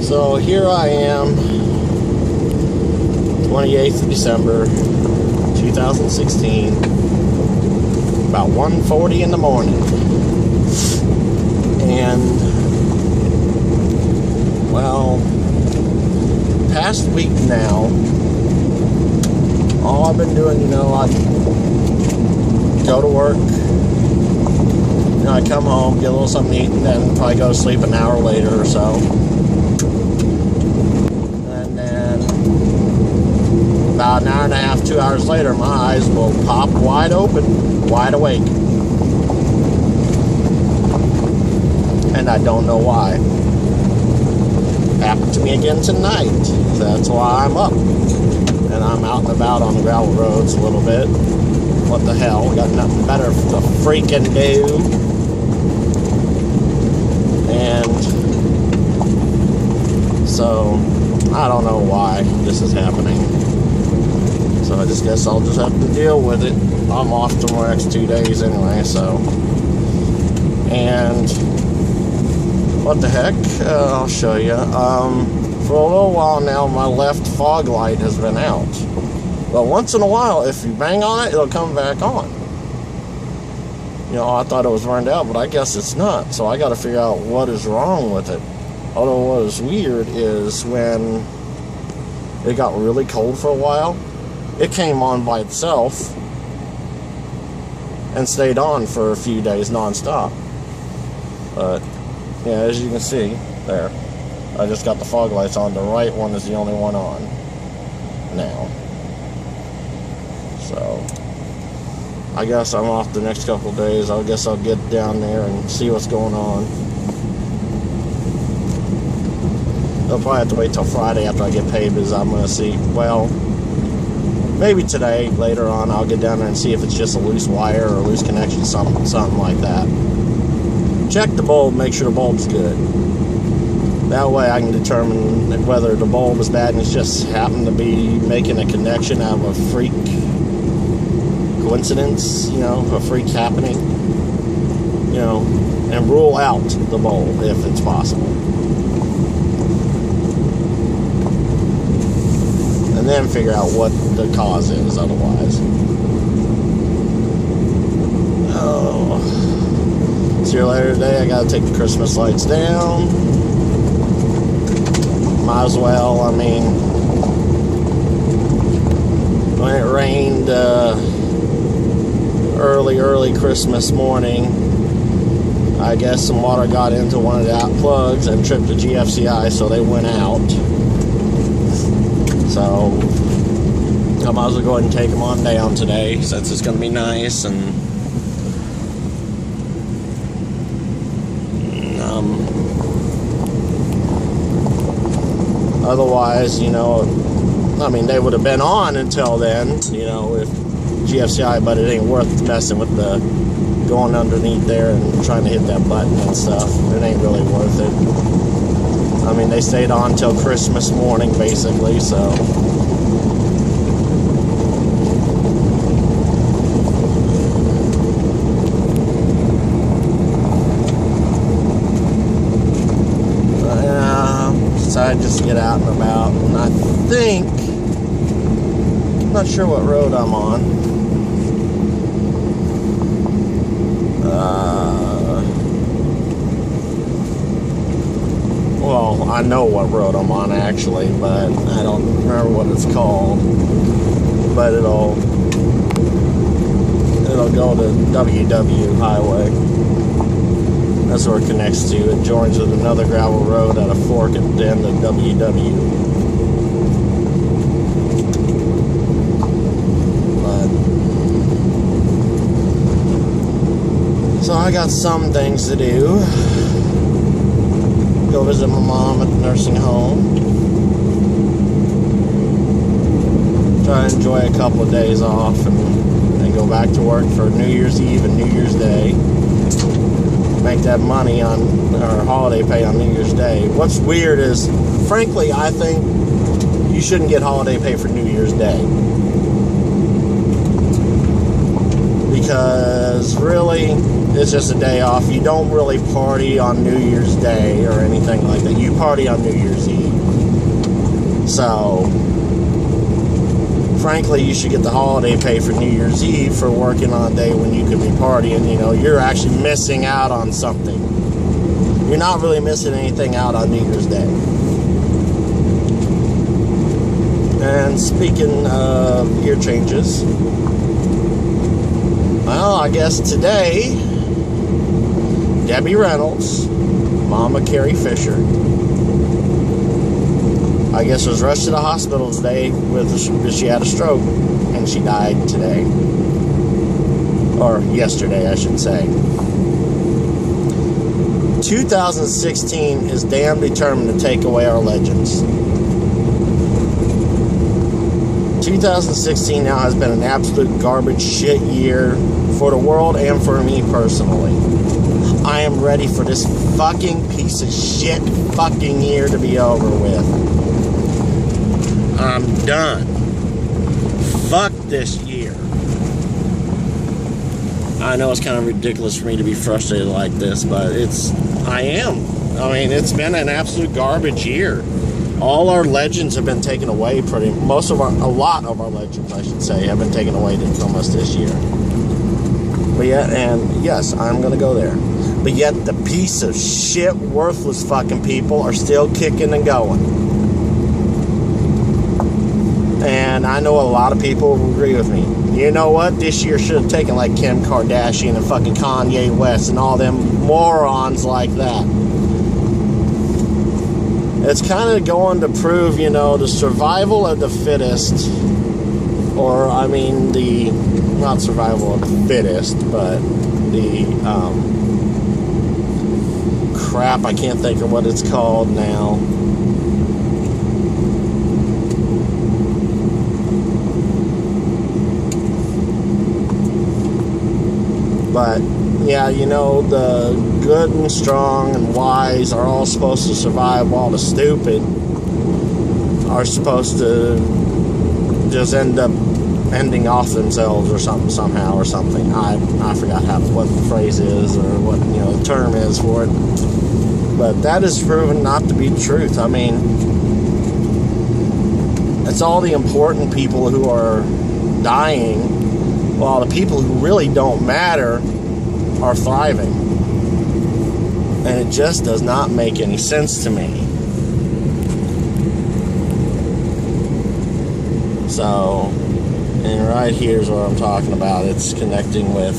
So here I am, 28th of December, 2016, about 1:40 in the morning. And, well, past week now, all I've been doing, I go to work, I come home, get a little something to eat, and then probably go to sleep an hour later or so. And then about an hour and a half, 2 hours later, my eyes will pop wide open, wide awake. And I don't know why. Happened to me again tonight. That's why I'm up. And I'm out and about on the gravel roads a little bit. What the hell? We got nothing better to freaking do. And so, I don't know why this is happening. So I just guess I'll just have to deal with it. I'm off for the next 2 days anyway, so. And what the heck? I'll show you. For a little while now, my left fog light has been out. But once in a while, if you bang on it, it'll come back on. I thought it was burned out, but I guess it's not. So I got to figure out what is wrong with it. Although what is weird is when it got really cold for a while, it came on by itself and stayed on for a few days nonstop. But yeah, as you can see, there. I just got the fog lights on. The right one is the only one on now. So, I guess I'm off the next couple of days. I guess I'll get down there and see what's going on. I'll probably have to wait till Friday after I get paid because I'm going to see, well, maybe today, later on, I'll get down there and see if it's just a loose wire or a loose connection, something like that. Check the bulb, make sure the bulb's good. That way I can determine whether the bulb is bad and it's just happened to be making a connection out of a freak coincidence, a freak happening, and rule out the bulb if it's possible. And then figure out what the cause is otherwise. Oh. See you later today. I gotta take the Christmas lights down. Might as well. I mean, when it rained early Christmas morning, I guess some water got into one of the out plugs and tripped the GFCI, so they went out. So I might as well go ahead and take them on down today, since it's going to be nice. And otherwise, they would have been on until then, if GFCI, but it ain't worth messing with the going underneath there and trying to hit that button and stuff. It ain't really worth it. They stayed on until Christmas morning, basically, so. Decided just to get out and about, and I think, I'm not sure what road I'm on. Well, I know what road I'm on actually, but I don't remember what it's called. But it'll go to WW Highway. That's where it connects to. It joins with another gravel road at a fork at the end of WW. So I got some things to do. Go visit my mom at the nursing home. Try to enjoy a couple of days off and then go back to work for New Year's Eve and New Year's Day. Make that money on our holiday pay on New Year's Day. What's weird is, frankly, I think you shouldn't get holiday pay for New Year's Day. because really, it's just a day off. You don't really party on New Year's Day or anything like that. You party on New Year's Eve. So, frankly, you should get the holiday pay for New Year's Eve for working on a day when you could be partying. You know, you're actually missing out on something. You're not really missing anything out on New Year's Day. And speaking of year changes, well, I guess today, Debbie Reynolds, Mama Carrie Fisher, I guess was rushed to the hospital today because she had a stroke, and she died today. Or yesterday, I should say. 2016 is damn determined to take away our legends. 2016 now has been an absolute garbage shit year for the world and for me personally. I am ready for this fucking piece of shit fucking year to be over with. I'm done. Fuck this year. I know it's kind of ridiculous for me to be frustrated like this, but I am. I mean, it's been an absolute garbage year. All our legends have been taken away a lot of our legends, I should say, have been taken away from us this year. But yet, and yes, I'm going to go there. But yet, the piece of shit, worthless fucking people are still kicking and going. And I know a lot of people will agree with me. You know what? This year should have taken like Kim Kardashian and fucking Kanye West and all them morons like that. It's kind of going to prove, you know, the survival of the fittest, or I mean not survival of the fittest, but the crap, I can't think of what it's called now. But yeah, you know, the good and strong and wise are all supposed to survive, while the stupid are supposed to just ending off themselves or something somehow or something. I forgot what the phrase is or what, you know, the term is for it. But that is proven not to be the truth. I mean, it's all the important people who are dying, while the people who really don't matter are thriving. And it just does not make any sense to me. So, and right here's what I'm talking about. It's connecting with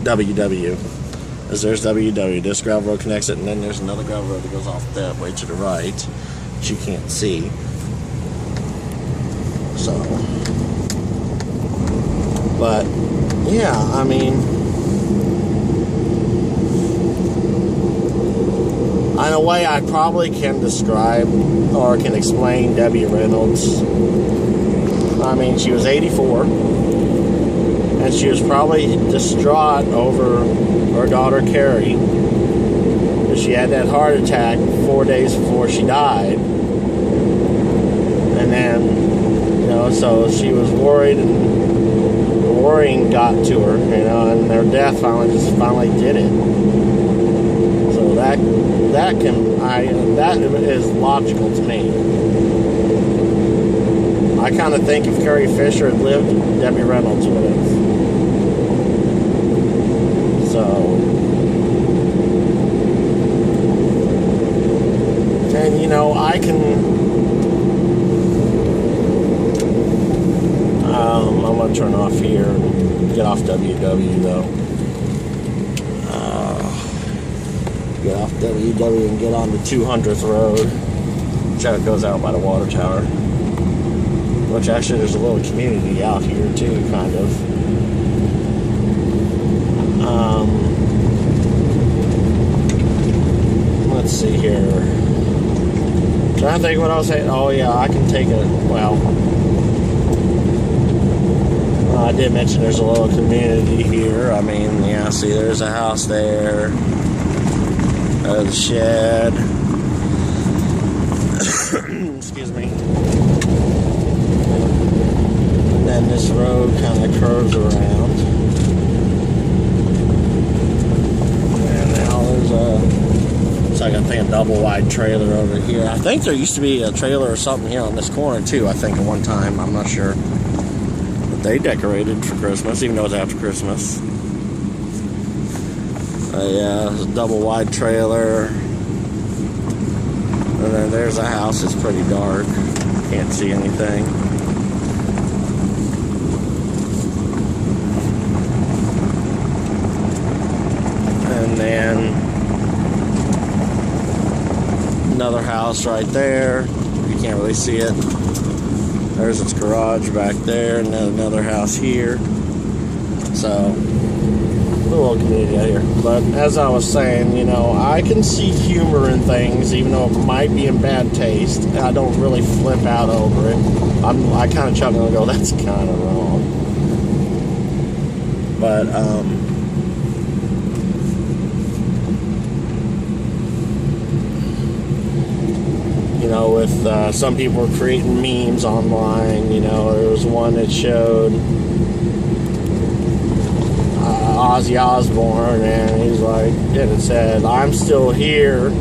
WW. As there's WW. This gravel road connects it, and then there's another gravel road that goes off that way to the right, which you can't see. So, but yeah, I mean, in a way I probably can describe or can explain Debbie Reynolds. I mean, she was 84, and she was probably distraught over her daughter Carrie. She had that heart attack 4 days before she died, and then, you know, so she was worried, and the worrying got to her, you know, and their death finally did it. So that is logical to me. I kind of think if Carrie Fisher had lived, Debbie Reynolds would have. So, and you know, I can. I'm going to turn off here and get off WW though. Get off WW and get on the 200th Road, which goes out by the water tower. Which actually there's a little community out here too, kind of. Let's see here. Trying to think what I was saying. Oh yeah, I can take it. Well, I did mention there's a little community here. I mean, yeah, see, there's a house there. The shed. Excuse me. And then then this road kind of curves around. And now there's it's like I think a double wide trailer over here. I think there used to be a trailer or something here on this corner too, I think at one time. I'm not sure. But they decorated for Christmas, even though it's after Christmas. Yeah, there's a double wide trailer. And then there's a house. It's pretty dark. Can't see anything. And then another house right there. You can't really see it. There's its garage back there. And then another house here. So, a little community out here. But as I was saying, you know, I can see humor in things, even though it might be in bad taste. I don't really flip out over it. I kind of chuckle and go, that's kind of wrong. But, you know, with some people were creating memes online. You know, there was one that showed Ozzy Osbourne, and he's like, and it said, I'm still here,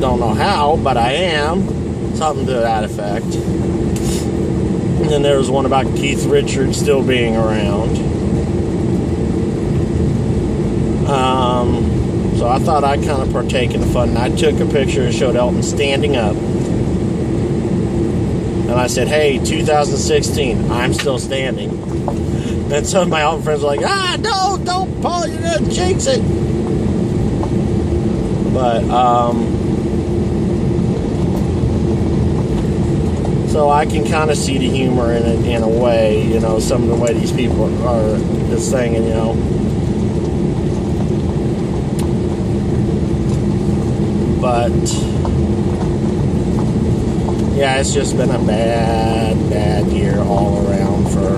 don't know how, but I am, something to that effect. And then there was one about Keith Richards still being around. So I thought I'd kind of partake in the fun, and I took a picture and showed Elton standing up, and I said, hey, 2016, I'm still standing. And some of my Elton friends were like, don't, Paul, you're gonna jinx it. But, so I can kind of see the humor in it in a way, you know, some of the way these people are just singing, you know. But, yeah, it's just been a bad year all around for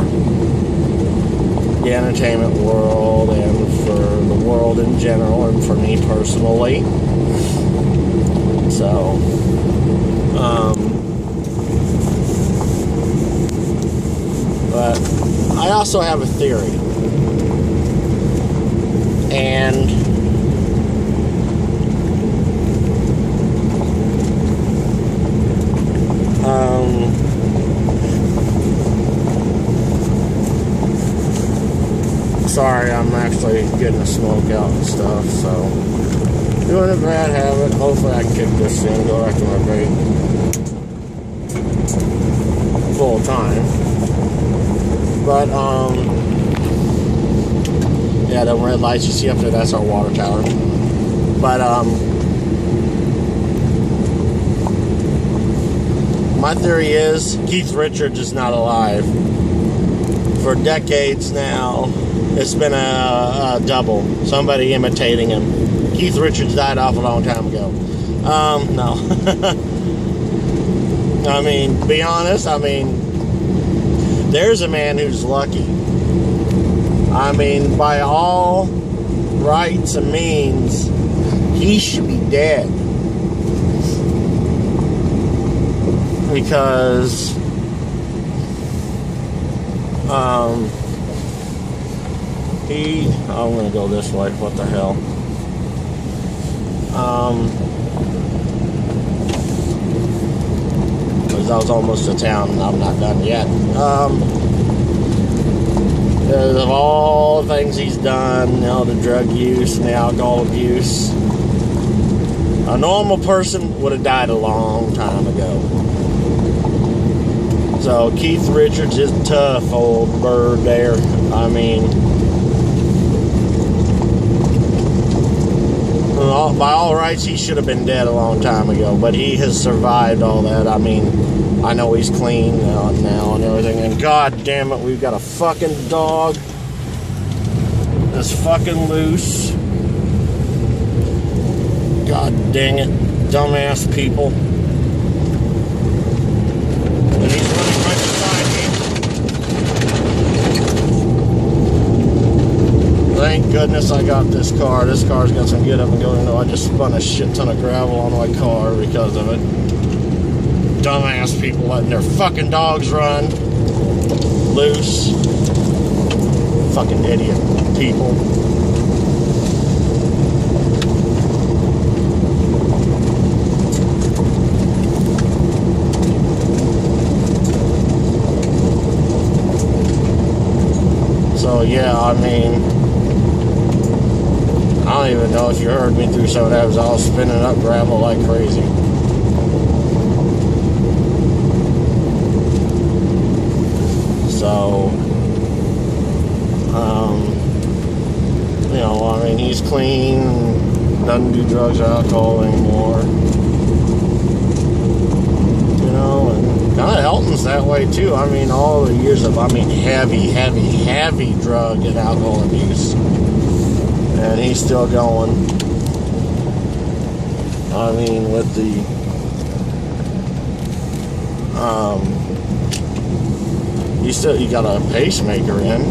the entertainment world and for the world in general and for me personally. So, but I also have a theory, and sorry, I'm actually getting the smoke out and stuff, so doing a bad habit. Hopefully I can kick this in, go back to my break full time. But yeah, the red lights you see up there, that's our water tower. But my theory is Keith Richards is not alive. For decades now, it's been a double. Somebody imitating him. Keith Richards died off a long time ago. No. I mean, be honest, I mean, there's a man who's lucky. I mean, by all rights and means, he should be dead. Because I'm gonna go this way, what the hell. Because I was almost to town and I'm not done yet. Of all the things he's done, you know, the drug use and the alcohol abuse, a normal person would have died a long time ago. So Keith Richards is a tough old bird there. I mean, by all rights, he should have been dead a long time ago, but he has survived all that. I mean, I know he's clean now and everything, and god damn it, we've got a fucking dog that's fucking loose. God dang it, dumbass people. And he's running right beside me. Thank goodness I got this car. This car's got some get up and go. You know, I just spun a shit ton of gravel on my car because of it. Dumbass people letting their fucking dogs run. loose. Fucking idiot people. So yeah, I mean, I don't even know if you heard me through some of that. I was spinning up gravel like crazy. So, you know, I mean, he's clean, doesn't do drugs or alcohol anymore. You know, and kind of Elton's that way too. I mean, all the years of, heavy drug and alcohol abuse. And he's still going. I mean, with the, you got a pacemaker in.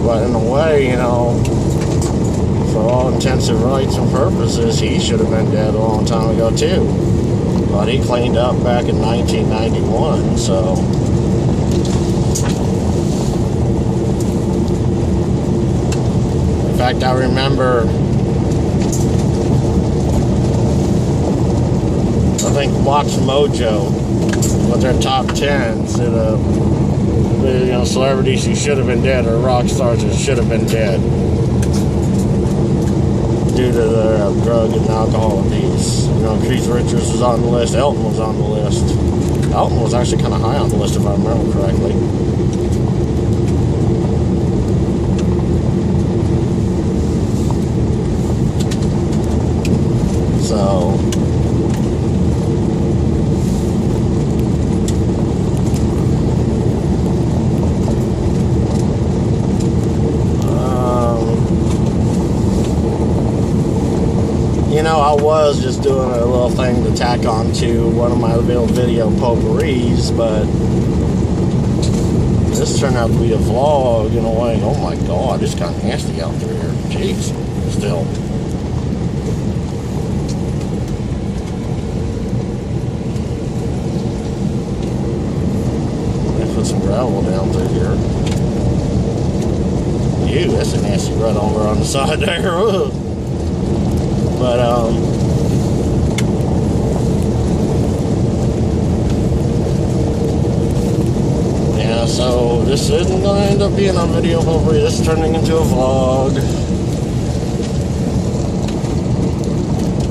But in a way, you know, for all intensive rights and purposes, he should have been dead a long time ago too. But he cleaned up back in 1991, so. In fact, I remember, I think Watch Mojo, with their top 10s, you know, celebrities who should have been dead or rock stars who should have been dead due to their drug and alcohol abuse. You know, Keith Richards was on the list. Elton was on the list. Elton was actually kind of high on the list if I remember correctly. So, you know, I was just doing a little thing to tack on to one of my little video potpourris, but this turned out to be a vlog in a way. Oh my God, it's kind of nasty out there. Jeez, still. Put some gravel down through here. Ew, that's a nasty rut over on the side there. But, yeah, so this isn't going to end up being a video potpourri. This is turning into a vlog.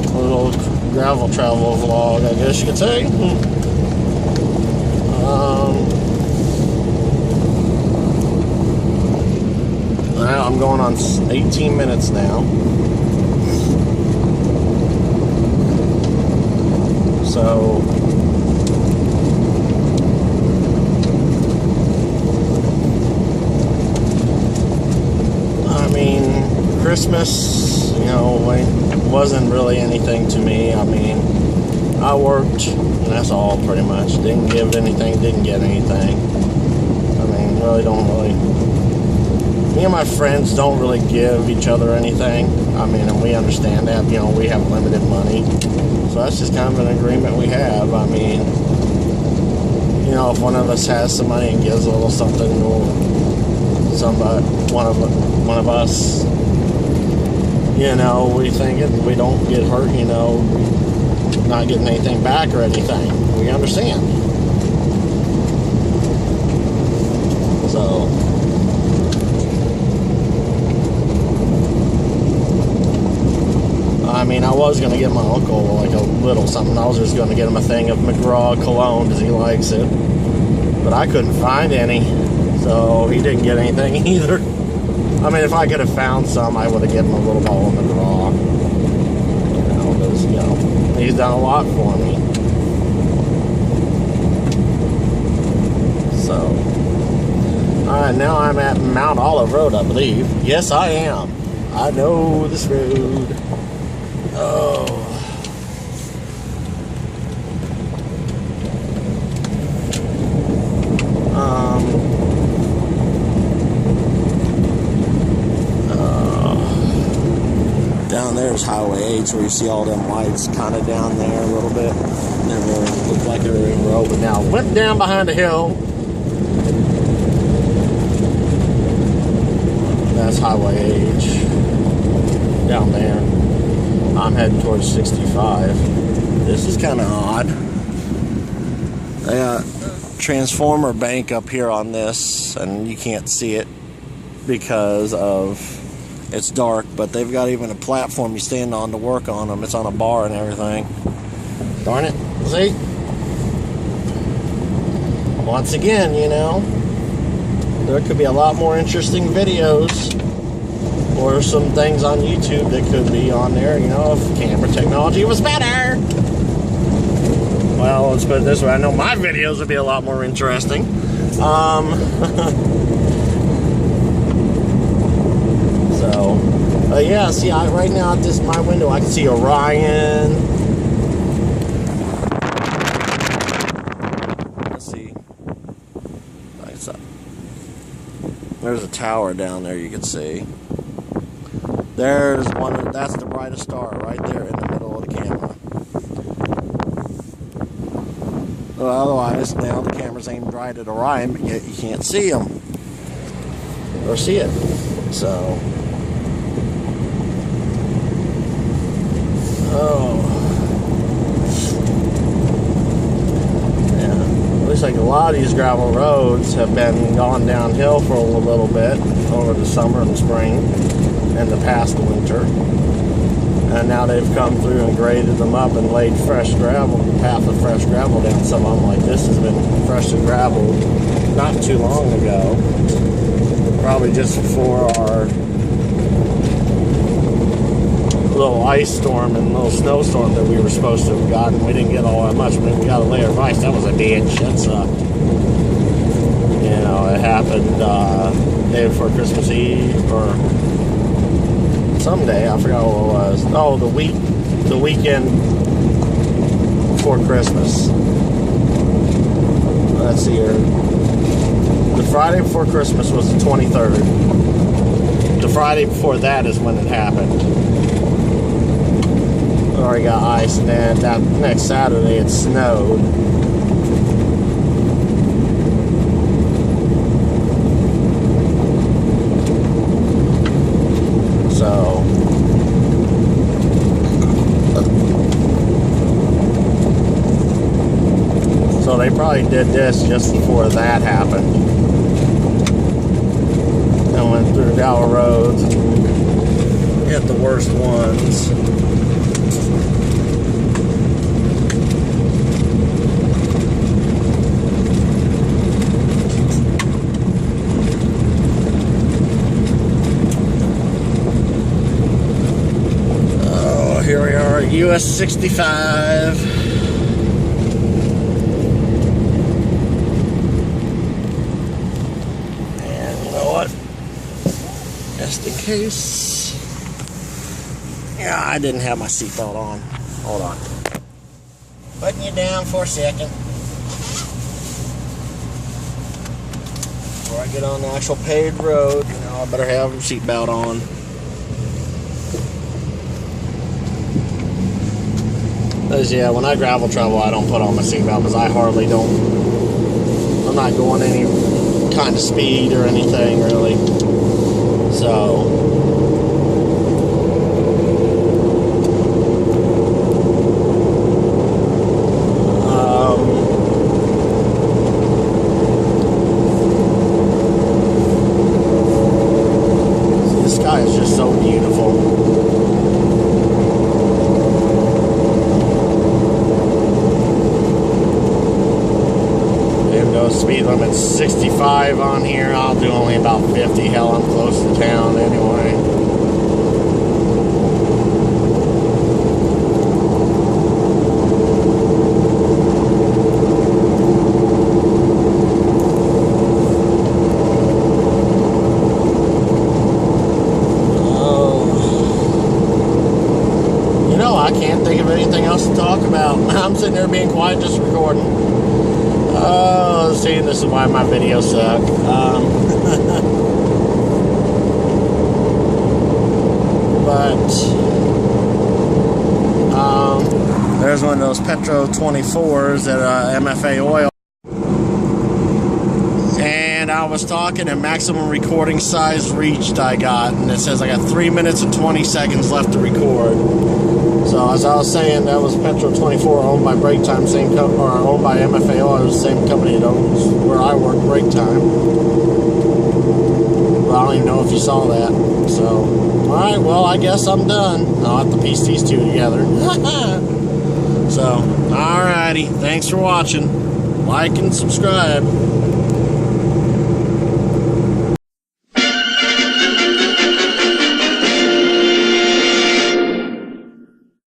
A little gravel travel vlog, I guess you could say. I'm going on 18 minutes now. So, I mean, Christmas, you know, wasn't really anything to me. I mean, I worked, and that's all pretty much. Didn't give anything, didn't get anything. I mean, me and my friends don't really give each other anything. I mean, and we understand that, you know, we have limited money. So that's just kind of an agreement we have. I mean, you know, if one of us has some money and gives a little something to somebody, one of us, you know, we think it, we don't get hurt, you know, not getting anything back or anything. We understand. So, I mean, I was going to get my uncle like a little something. I was just going to get him a thing of McGraw cologne because he likes it. But I couldn't find any, so he didn't get anything either. I mean, if I could have found some, I would have given him a little bottle of McGraw. You know, because, you know, he's done a lot for me. So, alright, now I'm at Mount Olive Road, I believe. Yes, I am. I know this road. Oh. Down there's Highway 8, where you see all them lights kind of down there a little bit. Never looked like they were in a row, but now went down behind a hill that's Highway H down there. I'm heading towards 65. This is kind of odd. They got transformer bank up here on this, and you can't see it because of it's dark, but they've got even a platform you stand on to work on them. It's on a bar and everything. Darn it. See? Once again, you know, there could be a lot more interesting videos or some things on YouTube that could be on there, you know, if camera technology was better. Well, let's put it this way. I know my videos would be a lot more interesting. Yeah, see, right now at my window, I can see Orion. Let's see. There's a tower down there you can see. There's one. That's the brightest star right there in the middle of the camera. Well, otherwise, now the camera's aimed right at Orion, but yet you can't see them or see it. So. Oh, yeah. Looks like a lot of these gravel roads have been gone downhill for a little bit over the summer and spring and the past winter. And now they've come through and graded them up and laid fresh gravel, path of fresh gravel down. Some of them, like this, has been freshly gravelled not too long ago. Probably just before our little ice storm and little snowstorm that we were supposed to have gotten. We didn't get all that much. When we got a layer of ice, that was a ditch. That sucked. You know, it happened day before Christmas Eve or someday. I forgot what it was. Oh, the weekend before Christmas. Let's see here. The Friday before Christmas was the 23rd. The Friday before that is when it happened. Already got ice, and then that next Saturday it snowed. So they probably did this just before that happened. And went through our roads and hit the worst ones. Here we are at US 65. And you know what? Just in case. Yeah, I didn't have my seatbelt on. Hold on. Putting you down for a second. Before I get on the actual paved road, you know, I better have a seatbelt on. Because, yeah, when I gravel travel, I don't put on my seatbelt because I hardly don't. I'm not going any kind of speed or anything, really. So. See, the sky is just so beautiful. Speed limit's 65 on here. I'll do only about 50. Hell, I'm close to town anyway. You know, I can't think of anything else to talk about. I'm sitting there being quiet, just recording. Oh, see, this is why my videos suck. There's one of those Petro 24s at MFA Oil. And I I was talking, and maximum recording size reached I got, and it says I got 3 minutes and 20 seconds left to record. So as I was saying, that was Petro 24, owned by Break Time, or owned by MFAO, the same company that owns where I work, Break Time. But I don't even know if you saw that. So, alright, well, I guess I'm done. I'll have to piece these two together. So, alrighty, thanks for watching. Like and subscribe.